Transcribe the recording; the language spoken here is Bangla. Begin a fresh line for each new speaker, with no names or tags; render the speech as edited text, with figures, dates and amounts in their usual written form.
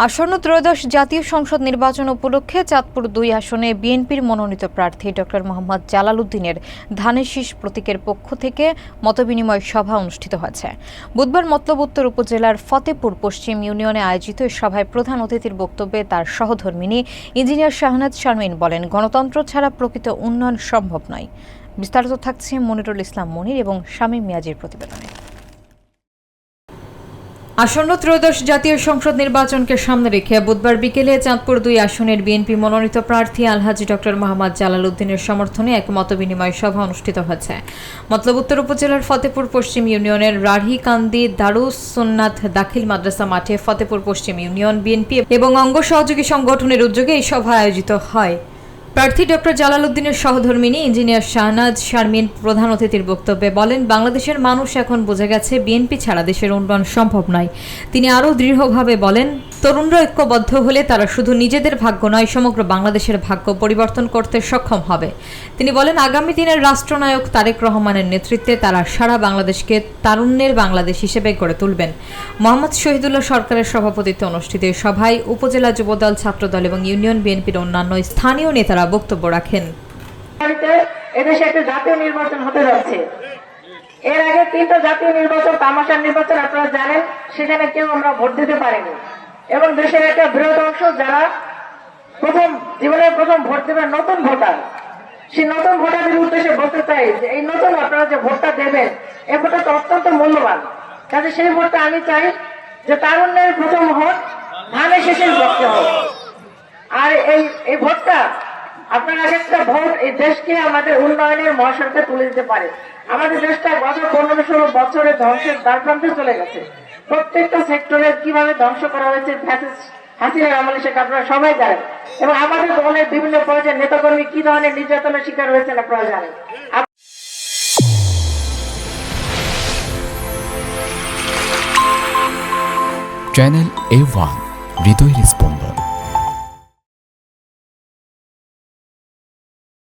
আসন্ন ত্রয়োদশ জাতীয় সংসদ নির্বাচন উপলক্ষে চাঁদপুর ২ আসনে বিএনপির মনোনীত প্রার্থী ডক্টর মোহাম্মদ জালাল উদ্দিনের ধানের শীষ প্রতীকের পক্ষ থেকে মতবিনিময় সভা অনুষ্ঠিত হয়েছে। বুধবার মতলব উত্তর উপজেলার ফতেপুর পশ্চিম ইউনিয়নে আয়োজিত এই সভায় প্রধান অতিথির বক্তব্যে তার সহধর্মিণী ইঞ্জিনিয়ার শাহনাজ শারমিন বলেন, গণতন্ত্র ছাড়া প্রকৃত উন্নয়ন সম্ভব নয়। বিস্তারিত থাকছে মনিরুল ইসলাম মনির এবং শামীম মিয়াজির প্রতিবেদনে। আসন্ন ত্রয়োদশ জাতীয় সংসদ নির্বাচনকে সামনে রেখে বুধবার বিকেলে চাঁদপুর ২ আসনের বিএনপি মনোনীত প্রার্থী আলহাজি ডক্টর মোহাম্মদ জালাল উদ্দিনের সমর্থনে এক মতবিনিময় সভা অনুষ্ঠিত হয়েছে। মতলব উত্তর উপজেলার ফতেপুর পশ্চিম ইউনিয়নের রাঢ়ীকান্দি দারুস সুন্নাত দাখিল মাদ্রাসা মাঠে ফতেপুর পশ্চিম ইউনিয়ন বিএনপি এবং অঙ্গ সহযোগী সংগঠনের উদ্যোগে এই সভা আয়োজিত হয়। প্রার্থী ডক্টর জালাল উদ্দিনের সহধর্মিণী ইঞ্জিনিয়ার শাহনাজ শারমিন প্রধান অতিথির বক্তব্যে বলেন, বাংলাদেশের মানুষ এখন বুঝে গেছে বিএনপি ছাড়া দেশের উন্নয়ন সম্ভব নয়। তিনি আরও দৃঢ়ভাবে বলেন, তরুণরা ঐক্যবদ্ধ হলে তারা শুধু নিজেদের ভাগ্য নয়, সমগ্র বাংলাদেশের ভাগ্য পরিবর্তন করতে সক্ষম হবে। তিনি বলেন, আগামী দিনের রাষ্ট্রনায়ক তারেক রহমানের নেতৃত্বে তারা সারা বাংলাদেশকে তারুণ্যের বাংলাদেশ হিসেবে গড়ে তুলবেন। মোহাম্মদ শহীদুল্লাহ সরকারের সভাপতিত্বে অনুষ্ঠিত এই সভায় উপজেলা যুবদল, ছাত্রদল এবং ইউনিয়ন বিএনপির অন্যান্য স্থানীয় নেতারা বক্তব্য রাখেন।
এদেশে একটা জাতীয় নির্বাচন হতে যাচ্ছে। এর আগে 3টা জাতীয় নির্বাচন, তামাশার নির্বাচন আপনারা জানেন, সেখানে কেউ আমরা ভোট দিতে পারিনি এবং দেশের একটা বৃহৎ অংশ যারা জীবনের প্রথম ভোট দেবে নতুন ভোটার, সেই নতুন ভোটারদের উদ্দেশ্যে বলতে চাই যে এই নতুন আপনারা যে ভোটটা দেবেন, এই ভোটটা তো অত্যন্ত মূল্যবান। কাজে সেই ভোটটা আমি চাই যে তারুণ্যের প্রথম ভোট ধানের শীষের পক্ষে হোক। আর এই ভোটটা আপনার একটা ভোট এই দেশকে আমাদের উন্নয়নের মহাসড়কে তুলে দিতে পারে। আমাদের দেশটা গত 15-16 বছরে ধ্বংসের দ্বারপ্রান্তে চলে গেছে। প্রত্যেকটা সেক্টরে কিভাবে ধ্বংস করা হয়েছে হাসিনার আমলে, সেটা আপনারা সবাই জানেন এবং আমাদের দলের বিভিন্ন পর্যায়ের নেতাকর্মী কি ধরনের নির্যাতনের শিকার হয়েছেন আপনারা জানেন।
চ্যানেল A1 হৃদয়ের স্পন্দন।